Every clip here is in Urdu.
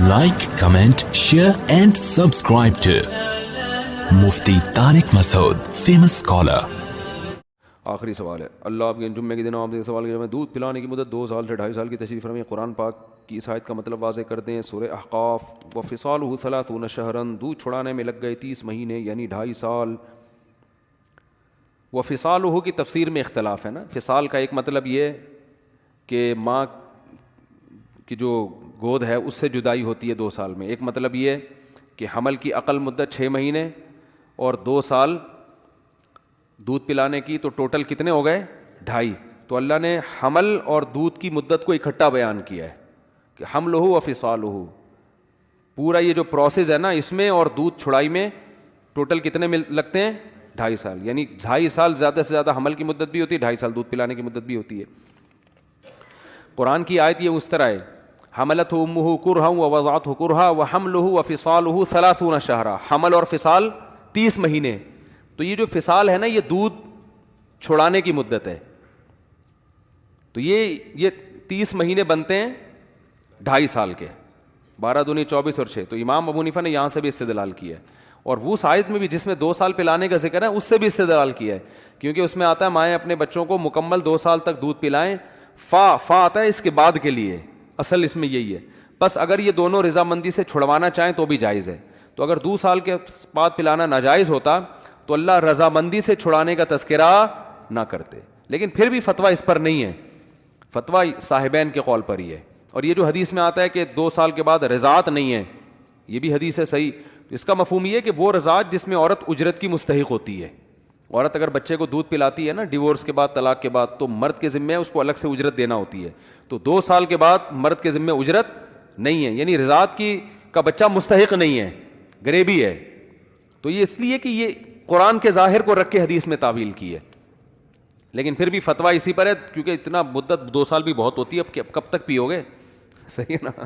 Like, comment, share and subscribe to Mufti Tariq Masood, famous scholar. آخری سوال ہے، اللہ آپ کے جمعے کے دن آپ نے سوال کیا میں دودھ پلانے کی مدت 2 سال سے 2.5 سال کی تشریح فرمائیں، قرآن پاک کی اس آیت کا مطلب واضح کر دیں۔ سورہ احقاف، وفصالہ 30 شہرا، دودھ چھڑانے میں لگ گئے 30 مہینے یعنی 2.5 سال۔ وفصالہ کی تفسیر میں اختلاف ہے نا، فصال کا ایک مطلب یہ کہ ماں کی جو گود ہے اس سے جدائی ہوتی ہے 2 سال میں، ایک مطلب یہ کہ حمل کی اقل مدت 6 مہینے اور 2 سال دودھ پلانے کی، تو ٹوٹل کتنے ہو گئے؟ 2.5۔ تو اللہ نے حمل اور دودھ کی مدت کو اکٹھا بیان کیا ہے کہ حملہ و فصالہ، پورا یہ جو پروسیس ہے نا اس میں اور دودھ چھڑائی میں ٹوٹل کتنے لگتے ہیں؟ 2.5 سال، یعنی 2.5 سال زیادہ سے زیادہ حمل کی مدت بھی ہوتی ہے، 2.5 سال دودھ پلانے کی مدت بھی ہوتی ہے۔ قرآن کی آیت یہ اس طرح ہے، حملتہ امہ کرہا ووضعتہ کرہا وحملہ وفصالہ 30 شہرا، حمل اور فصال 30 مہینے۔ تو یہ جو فصال ہے نا یہ دودھ چھڑانے کی مدت ہے، تو یہ 30 مہینے بنتے ہیں 2.5 سال کے، 12 دونی 24 اور 6۔ تو امام ابو حنیفہ نے یہاں سے بھی استدلال کیا ہے، اور وہ آیت میں بھی جس میں 2 سال پلانے کا ذکر ہے اس سے بھی استدلال کیا ہے، کیونکہ اس میں آتا ہے مائیں اپنے بچوں کو مکمل 2 سال تک دودھ پلائیں، فا آتا ہے اس کے بعد کے لیے، اصل اس میں یہی ہے۔ بس اگر یہ دونوں رضامندی سے چھڑوانا چاہیں تو بھی جائز ہے، تو اگر 2 سال کے بعد پلانا ناجائز ہوتا تو اللہ رضامندی سے چھڑانے کا تذکرہ نہ کرتے، لیکن پھر بھی فتویٰ اس پر نہیں ہے، فتویٰ صاحبین کے قول پر ہی ہے۔ اور یہ جو حدیث میں آتا ہے کہ 2 سال کے بعد رضاعت نہیں ہے، یہ بھی حدیث ہے صحیح، اس کا مفہوم یہ ہے کہ وہ رضاعت جس میں عورت اجرت کی مستحق ہوتی ہے۔ عورت اگر بچے کو دودھ پلاتی ہے نا ڈیورس کے بعد، طلاق کے بعد، تو مرد کے ذمہ اس کو الگ سے اجرت دینا ہوتی ہے، تو 2 سال کے بعد مرد کے ذمہ اجرت نہیں ہے، یعنی رضاعت کا بچہ مستحق نہیں ہے، غریبی ہے۔ تو یہ اس لیے کہ یہ قرآن کے ظاہر کو رکھ کے حدیث میں تعویل کی ہے، لیکن پھر بھی فتویٰ اسی پر ہے، کیونکہ اتنا مدت 2 سال بھی بہت ہوتی ہے، اب کب تک پیو گے؟ صحیح ہے نا،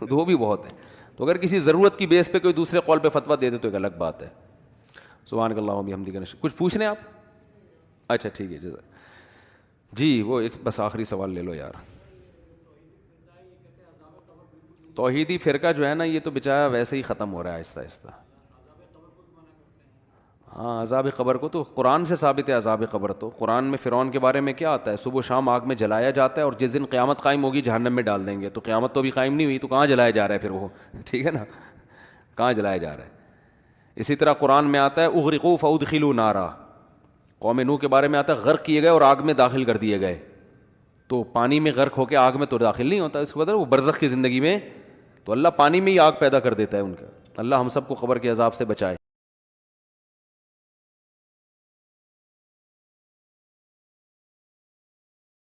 2 بھی بہت ہے۔ تو اگر کسی ضرورت کی بیس پہ کوئی دوسرے قول پہ فتویٰ دے دے تو ایک الگ بات ہے۔ سبحانک اللہم وبحمدک، کچھ پوچھنے آپ؟ اچھا ٹھیک ہے جی، وہ ایک بس آخری سوال لے لو یار۔ توحیدی فرقہ جو ہے نا یہ تو بیچارہ ویسے ہی ختم ہو رہا ہے آہستہ آہستہ۔ ہاں عذاب قبر کو تو قرآن سے ثابت ہے، عذاب قبر تو قرآن میں فرعون کے بارے میں کیا آتا ہے؟ صبح و شام آگ میں جلایا جاتا ہے، اور جس دن قیامت قائم ہوگی جہنم میں ڈال دیں گے، تو قیامت تو ابھی قائم نہیں ہوئی، تو کہاں جلایا جا رہا ہے پھر وہ؟ ٹھیک ہے نا، کہاں جلایا جا رہا ہے؟ اسی طرح قرآن میں آتا ہے اغرقوا فادخلوا نارا، قوم نوح کے بارے میں آتا ہے غرق کیے گئے اور آگ میں داخل کر دیے گئے، تو پانی میں غرق ہو کے آگ میں تو داخل نہیں ہوتا، اس کے بعد وہ برزخ کی زندگی میں تو اللہ پانی میں ہی آگ پیدا کر دیتا ہے ان کا۔ اللہ ہم سب کو قبر کے عذاب سے بچائے۔